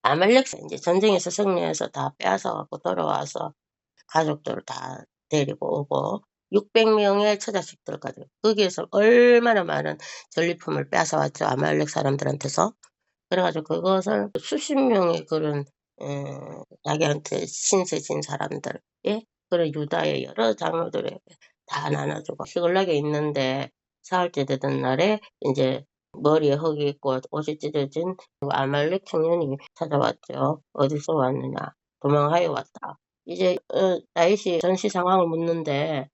아말렉 이제 전쟁에서 승리해서 다 빼앗아 갖고 돌아와서 가족들을 다 데리고 오고 600 명의 처자식들 가지고 거기에서 얼마나 많은 전리품을 뺏어 왔죠, 아말렉 사람들한테서. 그래 가지고 그것을 수십 명의 그런 자기한테 신세 진 사람들, 예? 그런 유다의 여러 장로들에게 다 나눠 주고 시글락에 있는데 사흘째 되던 날에 인제 머리에 흙이 있고 옷이 찢어진 그 아말렉 청년이 찾아왔죠. "어디서 왔느냐?" "도망하여 왔다." 이제 다윗이 전시 상황을 묻는데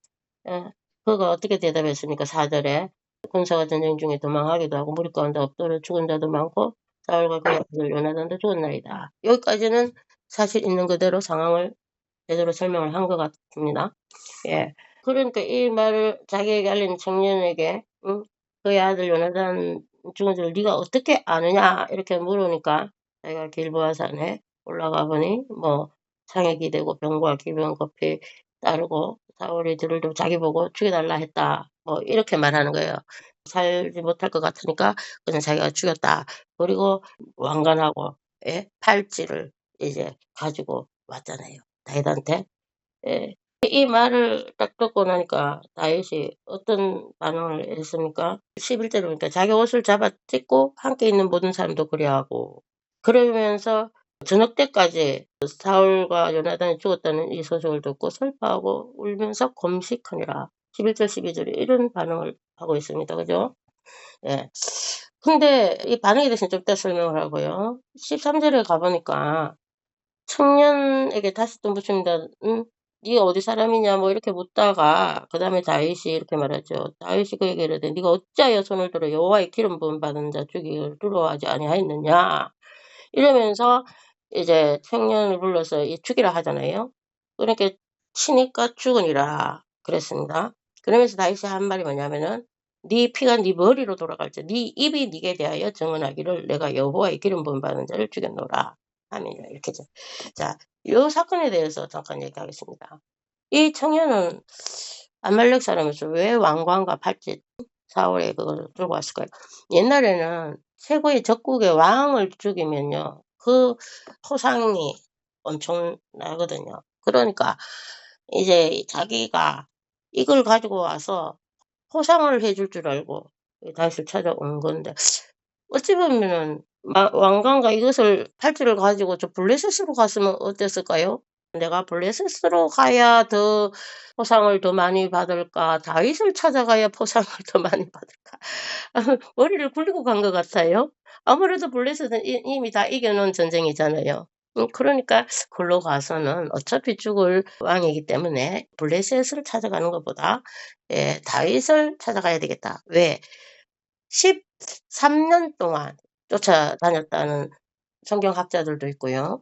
그가 어떻게 대답했습니까? 4 절에 군사가 전쟁 중에 도망하기도 하고 무리 가운데 엎드려 죽은 자도 많고 사울과 그의 아들 요나단도 죽었나이다. 여기까지는 사실 있는 그대로 상황을 제대로 설명을 한 것 같습니다. 예. 그러니까 이 말을 자기에게 알린 청년에게 그의 아들 요나단 죽은 줄 "네가 어떻게 아느냐?" 이렇게 물으니까 자기가 길보아 산에 올라가 보니 뭐 창에 기대고 병과 기병 급히 따르고 사울이 들을 자기 보고 "죽여 달라." 했다. 뭐 이렇게 말하는 거예요. 살지 못할 것 같으니까 그냥 자기가 죽였다. 그리고 왕관하고 예 팔찌를 이제 가지고 왔잖아요, 다윗한테. 예. 이 말을 딱 듣고 나니까 다윗이 어떤 반응을 했습니까? 11 절에 보니까 자기 옷을 잡아 찢고 함께 있는 모든 사람도 그리하고 그러면서 저녁 때까지 사울과 요나단이 죽었다는 이 소식을 듣고 슬퍼하고 울면서 금식하니라. 11 절 12 절에 이런 반응을 하고 있습니다. 그죠? 예. 근데 이 반응에 대해서는 좀 이따 설명을 하고요. 13 절에 가 보니까 청년에게 다시 또 묻습니다. "네가 어디 사람이냐?" 뭐 이렇게 묻다가 그다음에 다윗이 이렇게 말하죠. 다윗이 그에게 이르되 "네가 어찌하여 손을 들어 여호와의 기름 부음 받은 자 죽이기를 두려워하지 아니하였느냐?" 이러면서 이제 청년을 불러서 이 죽이라 하잖아요. 그러니까 "치니까 죽으니라." 그랬습니다. 그러면서 다윗이 한 말이 뭐냐면은 "네 피가 네 머리로 돌아갈지어다 네 입이 네게 대하여 증언하기를 내가 여호와의 기름 부음 받은 자를 죽였노라." 아멘이라 이렇게죠. 자, 요 사건에 대해서 잠깐 얘기하겠습니다. 이 청년은 아말렉 사람에서 왜 왕관과 팔찌 사울에 그거를 들고 왔을까요? 옛날에는 최고의 적국의 왕을 죽이면요. 그 포상이 엄청나거든요. 그러니까 이제 자기가 이걸 가지고 와서 포상을 해줄 줄 알고 이 다윗을 찾아온 건데 어찌 보면은 왕관과 이것을 팔찌를 가지고 저 블레셋으로 갔으면 어땠을까요? '내가 블레셋으로 가야 더 포상을 더 많이 받을까? 다윗을 찾아가야 포상을 더 많이 받을까?' 머리를 굴리고 간 것 같아요. 아무래도 블레셋은 이미 다 이겨 놓은 전쟁이잖아요. 그러니까 글로 가서는 어차피 죽을 왕이기 때문에 '블레셋을 찾아가는 것보다 예 다윗을 찾아가야 되겠다.' 왜? 13년 동안 쫓아다녔다는 성경학자들도 있고요.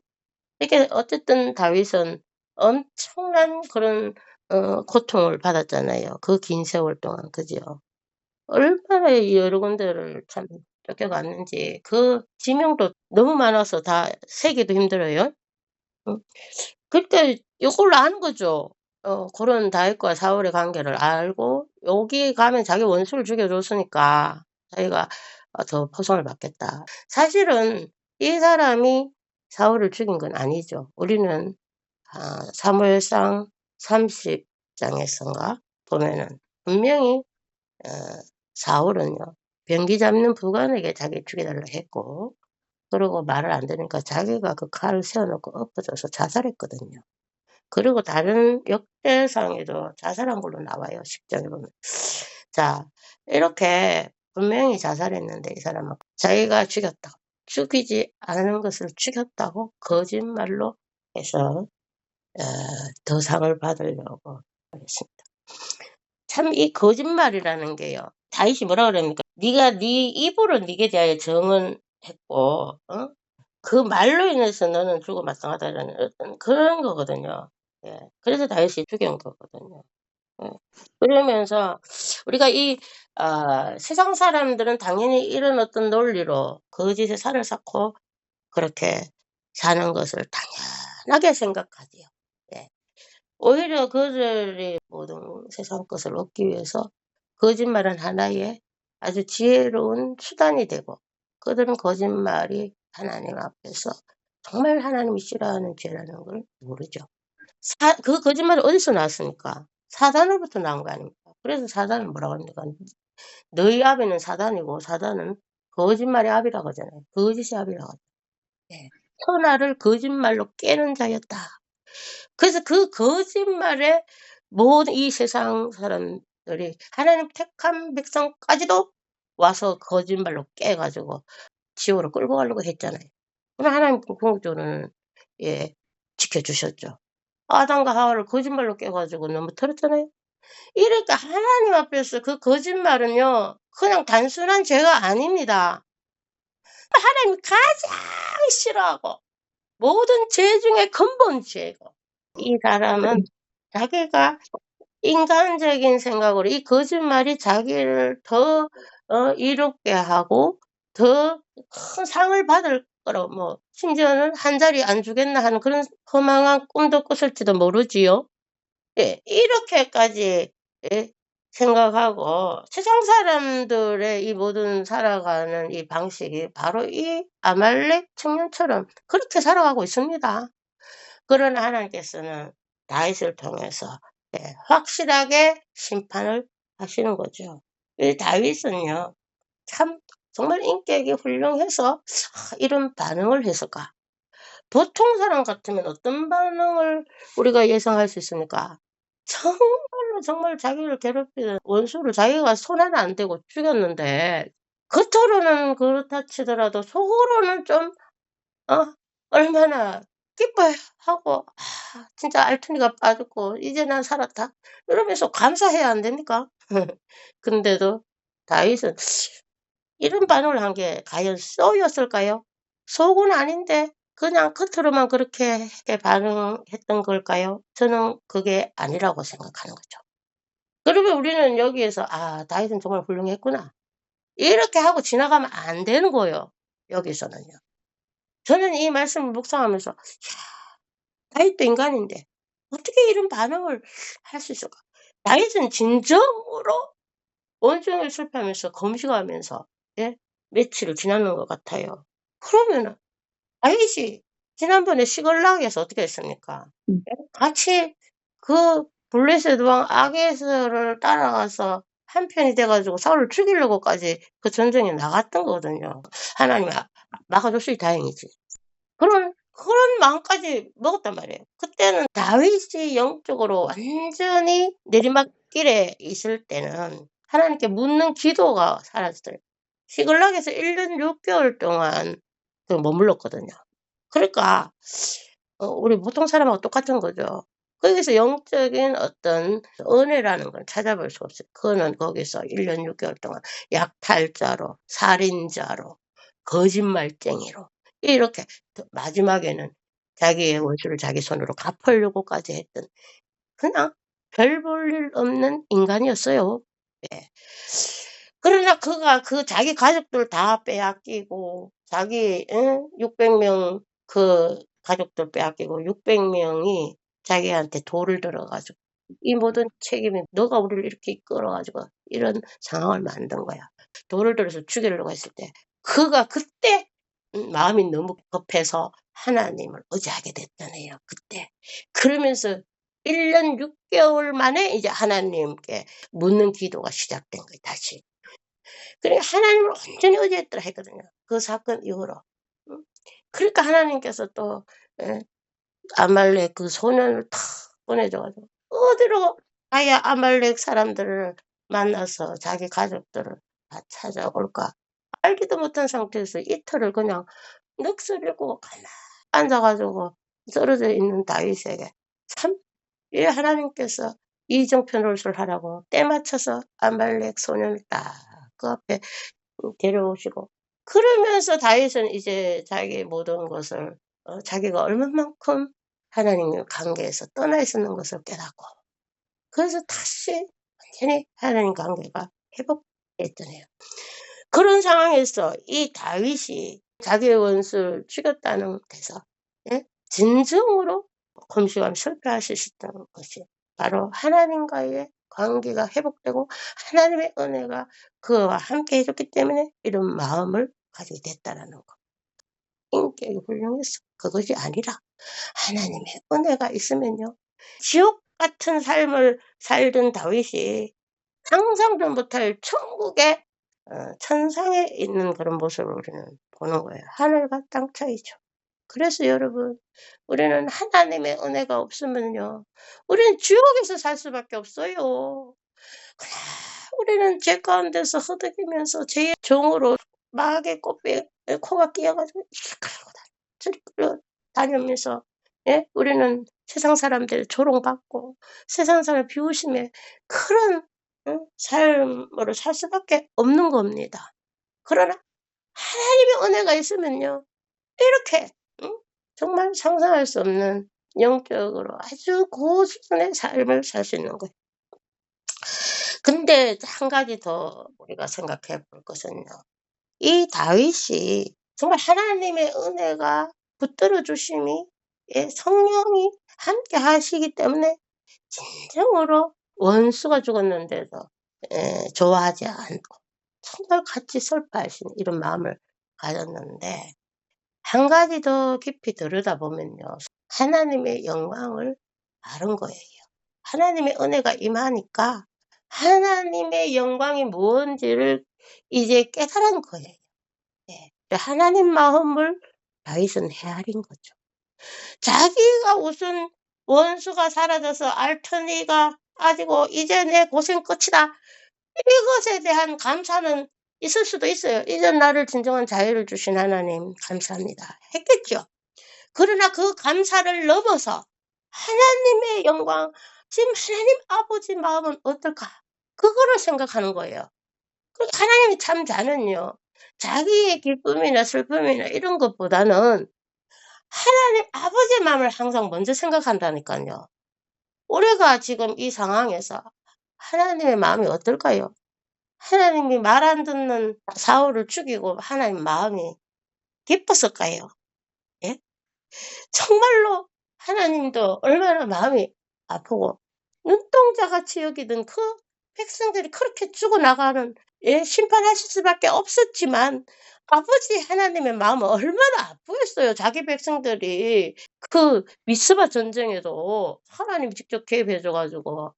이게 어쨌든 다윗은 엄청난 그런 고통을 받았잖아요, 그 긴 세월 동안. 그죠? 얼마나 여러 군데를 참 쫓겨갔는지 그 지명도 너무 많아서 다 세기도 힘들어요. 음. 그러니까 요걸로 아는 거죠. 그런 다윗과 사울의 관계를 알고 여기 가면 자기 원수를 죽여 줬으니까 자기가 더 포상을 받겠다. 사실은 이 사람이 사울을 죽인 건 아니죠. 우리는 사무엘상 30 장에선가 보면은 분명히 어 사울은요 병기 잡는 부관에게 자기 죽여 달라 했고 그러고 말을 안 들으니까 자기가 그 칼을 세워 놓고 엎어져서 자살했거든요. 그리고 다른 역대상에도 자살한 걸로 나와요, 10 장에 보면. 자, 이렇게 분명히 자살했는데 이 사람은 자기가 죽였다고, 죽이지 않은 것을 죽였다고 거짓말로 해서 어 더 상을 받으려고 했습니다. 참 이 거짓말이라는 게요. 다윗이 뭐라 그럽니까? "네가 네 입으로 네게 대하여 증언했고 그 말로 인해서 너는 죽어 마땅하다."라는 어떤 그런 거거든요. 예. 그래서 다윗이 죽여온 거거든요. 예. 그러면서 우리가 이 세상 사람들은 당연히 이런 어떤 논리로 거짓의 살을 쌓고 그렇게 사는 것을 당연하게 생각하지요. 예. 오히려 그들이 모든 세상 것을 얻기 위해서 거짓말은 하나의 아주 지혜로운 수단이 되고 그들은 거짓말이 하나님 앞에서 정말 하나님이 싫어하는 죄라는 걸 모르죠. 그 거짓말이 어디서 나왔습니까? 사단으로부터 나온 거 아닙니까? 그래서 사단을 뭐라고 합니까? 너희 아비는 사단이고 사단은 거짓말의 아비라고 하잖아요. 거짓의 아비라고 하죠. 예. 천하를 거짓말로 깨는 자였다. 그래서 그 거짓말에 모든 이 세상 사람들이 하나님 택한 백성까지도 와서 거짓말로 깨 가지고 지옥으로 끌고 가려고 했잖아요. 그러나 하나님 궁극적으로는 예 지켜 주셨죠. 아담과 하와를 거짓말로 깨 가지고 넘어뜨렸잖아요. 이러니까 하나님 앞에서 그 거짓말은요 그냥 단순한 죄가 아닙니다. 하나님이 가장 싫어하고 모든 죄 중에 근본 죄고 이 사람은 자기가 인간적인 생각으로 이 거짓말이 자기를 더 이롭게 하고 더 큰 상을 받을 거라고 뭐 심지어는 '한 자리 안 주겠나.' 하는 그런 허망한 꿈도 꿨을지도 모르지요. 예. 이렇게까지 예 생각하고 세상 사람들의 이 모든 살아가는 이 방식이 바로 이 아말렉 청년처럼 그렇게 살아가고 있습니다. 그러나 하나님께서는 다윗을 통해서 예 확실하게 심판을 하시는 거죠. 이 다윗은요 참 정말 인격이 훌륭해서 '아 이런 반응을 했을까?' 보통 사람 같으면 어떤 반응을 우리가 예상할 수 있습니까? 정말로 정말 자기를 괴롭히는 원수를 자기가 손 하나 안 대고 죽였는데 겉으로는 그렇다 치더라도 속으로는 좀 어 얼마나 기뻐하고 '아 진짜 알투니가 빠졌고 이제 난 살았다.' 이러면서 감사해야 안 됩니까? 근데도 다윗은 이런 반응을 한 게 과연 쏘였을까요? 속은 아닌데 그냥 겉으로만 그렇게 반응했던 걸까요? 저는 그게 아니라고 생각하는 거죠. 그러면 우리는 여기에서 '아 다윗은 정말 훌륭했구나.' 이렇게 하고 지나가면 안 되는 거예요 여기서는요. 저는 이 말씀을 묵상하면서 '야 다윗도 인간인데 어떻게 이런 반응을 할 수 있을까?' 다윗은 진정으로 온종일 슬퍼하면서 금식하면서 예 며칠을 지나는 것 같아요. 그러면은 다윗이 지난번에 시글락에서 어떻게 했습니까? 예? 같이 그 블레셋 왕 아게스를 따라가서 한편이 돼 가지고 사울을 죽이려고까지 그 전쟁에 나갔던 거거든요. 하나님이 막아 줬으니 다행이지. 그런 마음까지 먹었단 말이에요. 그때는 다윗이 영적으로 완전히 내리막길에 있을 때는 하나님께 묻는 기도가 사라졌어요. 시글락에서 1년 6 개월 동안 머물렀거든요. 그러니까 우리 보통 사람하고 똑같은 거죠. 거기서 영적인 어떤 은혜라는 걸 찾아볼 수 없어요. 그거는 거기서 1년 6 개월 동안 약탈자로, 살인자로, 거짓말쟁이로 이렇게 마지막에는 자기의 원수를 자기 손으로 갚으려고까지 했던 그냥 별 볼 일 없는 인간이었어요. 예. 그러나 그가 그 자기 가족들 다 빼앗기고 자기 600명 그 가족들 빼앗기고 600 명이 자기한테 돌을 들어 가지고 "이 모든 책임이 너가 우리를 이렇게 이끌어 가지고 이런 상황을 만든 거야." 돌을 들어서 죽이려고 했을 때 그가 그때 마음이 너무 급해서 하나님을 의지하게 됐잖아요 그때. 그러면서 1년 6 개월 만에 이제 하나님께 묻는 기도가 시작된 거예요 다시. 그러니까 하나님을 온전히 의지했더라 했거든요 그 사건 이후로. 음. 그러니까 하나님께서 또 예 아말렉 그 소년을 탁 보내줘 가지고 어디로 가야 아말렉 사람들을 만나서 자기 가족들을 다 찾아올까 알지도 못한 상태에서 이틀을 그냥 넋을 잃고 가만히 앉아 가지고 쓰러져 있는 다윗에게 참 이 하나님께서 이정편을술 하라고 때 맞춰서 아말렉 소년을 딱 그 앞에 데려오시고 그러면서 다윗은 이제 자기의 모든 것을 자기가 얼마만큼 하나님의 관계에서 떠나 있었는 것을 깨닫고 그래서 다시 완전히 하나님 관계가 회복됐잖아요. 그런 상황에서 이 다윗이 자기의 원수를 죽였다는 데서 예 진정으로 금식하며 슬퍼하실 수 있다는 것이 바로 하나님과의 관계가 회복되고 하나님의 은혜가 그와 함께 해 줬기 때문에 이런 마음을 가지게 됐다라는 거. 인격이 훌륭했어. 그것이 아니라 하나님의 은혜가 있으면요. 지옥 같은 삶을 살던 다윗이 상상도 못할 천국의 천상에 있는 그런 모습을 우리는 보는 거예요. 하늘과 땅 차이죠. 그래서 여러분, 우리는 하나님의 은혜가 없으면요, 우리는 지옥에서 살 수밖에 없어요. 그냥 우리는 죄 가운데서 허덕이면서 죄의 종으로 마귀의 꼬리에 코가 끼어가지고 이끌고 저리 끌려다니면서, 예? 우리는 세상 사람들 조롱받고 세상 사람 비웃음에 그런 삶으로 살 수밖에 없는 겁니다. 그러나 하나님의 은혜가 있으면요, 이렇게 정말 상상할 수 없는 영적으로 아주 고수준의 삶을 살 수 있는 거예요. 근데 한 가지 더 우리가 생각해 볼 것은요. 이 다윗이 정말 하나님의 은혜가 붙들어 주심이, 예, 성령이 함께 하시기 때문에 진정으로 원수가 죽었는데도 좋아하지 않고 정말 같이 슬퍼하시는 이런 마음을 가졌는데, 한 가지 더 깊이 들여다보면요, 하나님의 영광을 아는 거예요. 하나님의 은혜가 임하니까 하나님의 영광이 뭔지를 이제 깨달은 거예요. 예. 하나님 마음을 다윗은 헤아린 거죠. 자기가 무슨 원수가 사라져서 알터니가 빠지고 이제 내 고생 끝이다, 이것에 대한 감사는 있을 수도 있어요. 이제 나를 진정한 자유를 주신 하나님 감사합니다 했겠죠. 그러나 그 감사를 넘어서 하나님의 영광, 지금 하나님 아버지 마음은 어떨까? 그거를 생각하는 거예요. 그 하나님이 참 잘은요, 자기의 기쁨이나 슬픔이나 이런 것보다는 하나님 아버지의 마음을 항상 먼저 생각한다니까요. 우리가 지금 이 상황에서 하나님의 마음이 어떨까요? 하나님이 말 안 듣는 사울을 죽이고 하나님 마음이 기뻤을까요? 예? 정말로 하나님도 얼마나 마음이 아프고 눈동자같이 여기던 그 백성들이 그렇게 죽어나가는, 예, 심판하실 수밖에 없었지만 아버지 하나님의 마음은 얼마나 아프겠어요. 자기 백성들이 그 미스바 전쟁에도 하나님이 직접 개입해 줘 가지고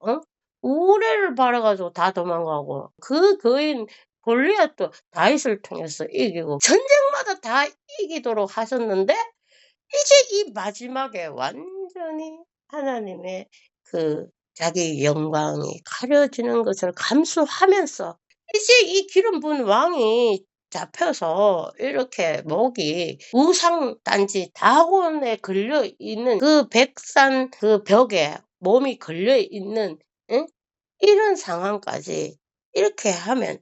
우레를 바라 가지고 다 도망가고 그 거인 골리앗도 다윗을 통해서 이기고 전쟁마다 다 이기도록 하셨는데, 이제 이 마지막에 완전히 하나님의 그 자기 영광이 가려지는 것을 감수하면서 이제 이 기름 부은 왕이 잡혀서 이렇게 목이 우상 단지 다곤에 걸려 있는 그 백산 그 벽에 몸이 걸려 있는, 응? 이런 상황까지 이렇게 하면,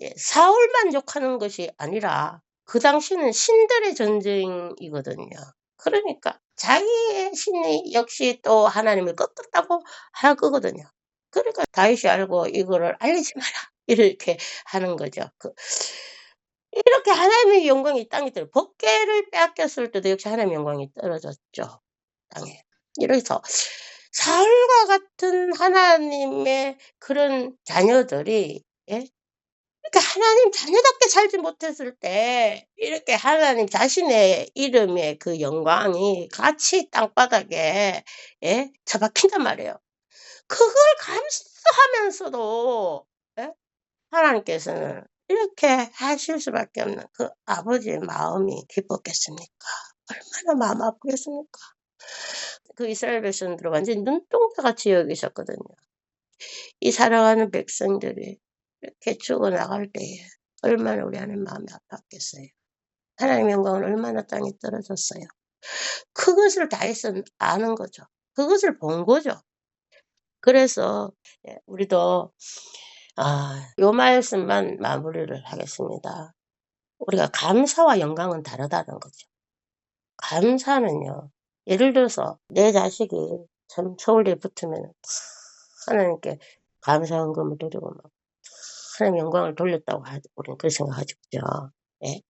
예, 사울만 욕하는 것이 아니라 그 당시는 신들의 전쟁이거든요. 그러니까 자기의 신이 역시 또 하나님을 꺾었다고 할 거거든요. 그러니까 다윗이 알고 이거를 "알리지 마라." 이렇게 하는 거죠. 이렇게 하나님의 영광이 이 땅에 법궤를 빼앗겼을 때도 역시 하나님의 영광이 떨어졌죠, 땅에. 이래서 사울과 같은 하나님의 그런 자녀들이, 예, 이렇게 하나님 자녀답게 살지 못했을 때 이렇게 하나님 자신의 이름의 그 영광이 같이 땅바닥에, 예, 처박힌단 말이에요. 그걸 감수하면서도, 예, 하나님께서는 이렇게 하실 수밖에 없는 그 아버지의 마음이 기뻤겠습니까? 얼마나 마음 아프겠습니까? 그 이스라엘 백성들을 완전히 눈동자같이 여기셨거든요. 이 사랑하는 백성들이 이렇게 죽어나갈 때에 얼마나 우리 하나님 마음이 아팠겠어요. 하나님의 영광은 얼마나 땅에 떨어졌어요. 그것을 다윗은 아는 거죠. 그것을 본 거죠. 그래서, 예, 우리도 요 말씀만 마무리를 하겠습니다. 우리가 감사와 영광은 다르다는 거죠. 감사는요, 예를 들어서 내 자식이 참 서울대에 붙으면 하나님께 감사헌금을 드리고 막 하나님 영광을 돌렸다고 우리는 그렇게 생각하죠. 그죠? 예.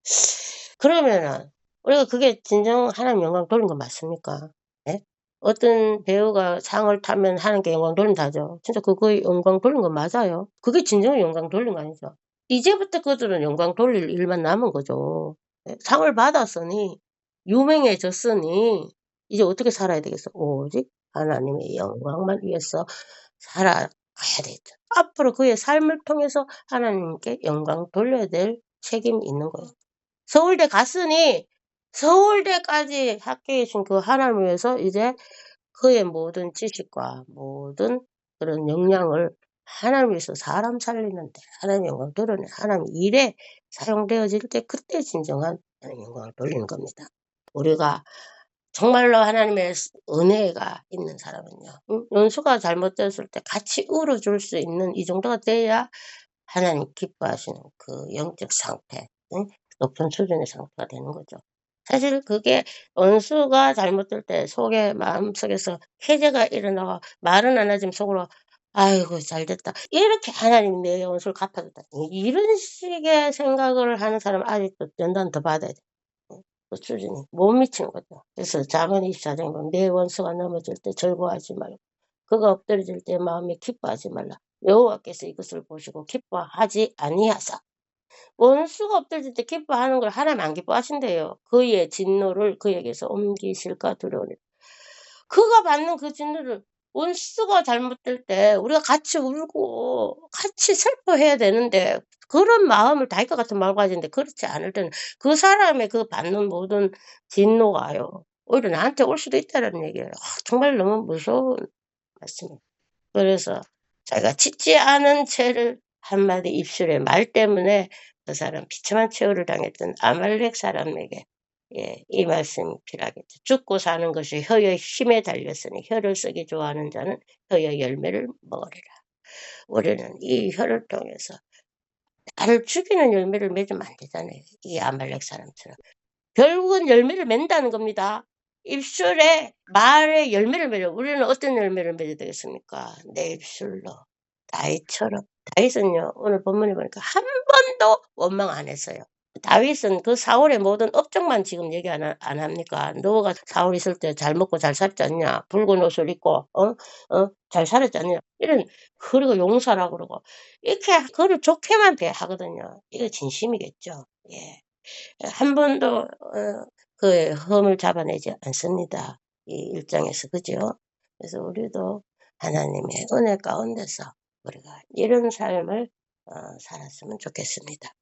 그러면은 우리가 그게 진정 하나님 영광 돌린 거 맞습니까? 예? 어떤 배우가 상을 타면 하나님께 영광 돌린다죠. 진짜 그거 영광 돌린 거 맞아요. 그게 진정한 영광 돌린 거 아니죠. 이제부터 그들은 영광 돌릴 일만 남은 거죠. 예? 상을 받았으니 유명해졌으니 이제 어떻게 살아야 되겠어? 오직 하나님의 영광만 위해서 살아가야 되죠. 앞으로 그의 삶을 통해서 하나님께 영광 돌려야 될 책임이 있는 거예요. 서울대 갔으니 서울대까지 합격해 준 그 하나님을 위해서 이제 그의 모든 지식과 모든 그런 역량을 하나님을 위해서 사람 살리는 데 하나님의 영광을 드러내 하나님 일에 사용되어질 때 그때 진정한 하나님의 영광을 돌리는 겁니다. 우리가 정말로 하나님의 은혜가 있는 사람은요. 원수가 잘못되었을 때 같이 울어줄 수 있는 이 정도가 돼야 하나님 기뻐하시는 그 영적 상태, 높은 수준의 상태가 되는 거죠. 사실 그게 원수가 잘못될 때 속에 마음속에서 해제가 일어나고 말은 안 하지만 속으로 '아이고 잘됐다. 이렇게 하나님 내 원수를 갚아줬다.' 이런 식의 생각을 하는 사람은 아직도 연단 더 받아야 돼. 그 수준이 못 미치는 거죠. 그래서 잠언 24장에 보면 "내 원수가 넘어질 때 절거하지 말고 그가 엎드러질 때 마음에 기뻐하지 말라. 여호와께서 이것을 보시고 기뻐하지 아니하사." 원수가 엎드러질 때 기뻐하는 걸 하나님 안 기뻐하신대요. 그의 진노를 그에게서 옮기실까 두려우니라. 그가 받는 그 진노를 원수가 잘못될 때 우리가 같이 울고 같이 슬퍼해야 되는데 그런 마음을 다윗과 같은 마음을 가지는데 그렇지 않을 때는 그 사람의 그 받는 모든 진노가요. 오히려 나한테 올 수도 있다라는 얘기예요. 정말 너무 무서운 말씀이에요. 그래서 자기가 짓지 않은 죄를 한마디 입술의 말 때문에 그 사람 비참한 최후를 당했던 아말렉 사람에게 이 말씀이 필요하겠죠. "죽고 사는 것이 혀의 힘에 달렸으니 혀를 쓰기 좋아하는 자는 혀의 열매를 먹으리라." 우리는 이 혀를 통해서 나를 죽이는 열매를 맺으면 안 되잖아요, 이 아말렉 사람처럼. 결국은 열매를 맺는다는 겁니다. 입술에 말에 열매를 맺어요. 우리는 어떤 열매를 맺어야 되겠습니까? 내 입술로 다윗처럼. 다윗은요 오늘 본문에 보니까 한 번도 원망 안 했어요. 다윗은 그 사울의 모든 업적만 지금 얘기 안 합니까? "너가 사울 있을 때 잘 먹고 잘 살지 않냐? 붉은 옷을 입고 잘 살았지 않냐?" 이런 그리고 용사라 그러고 이렇게 그를 좋게만 대하거든요. 이거 진심이겠죠. 예. 한 번도 그의 흠을 잡아내지 않습니다, 이 일장에서. 그죠? 그래서 우리도 하나님의 은혜 가운데서 우리가 이런 삶을 살았으면 좋겠습니다.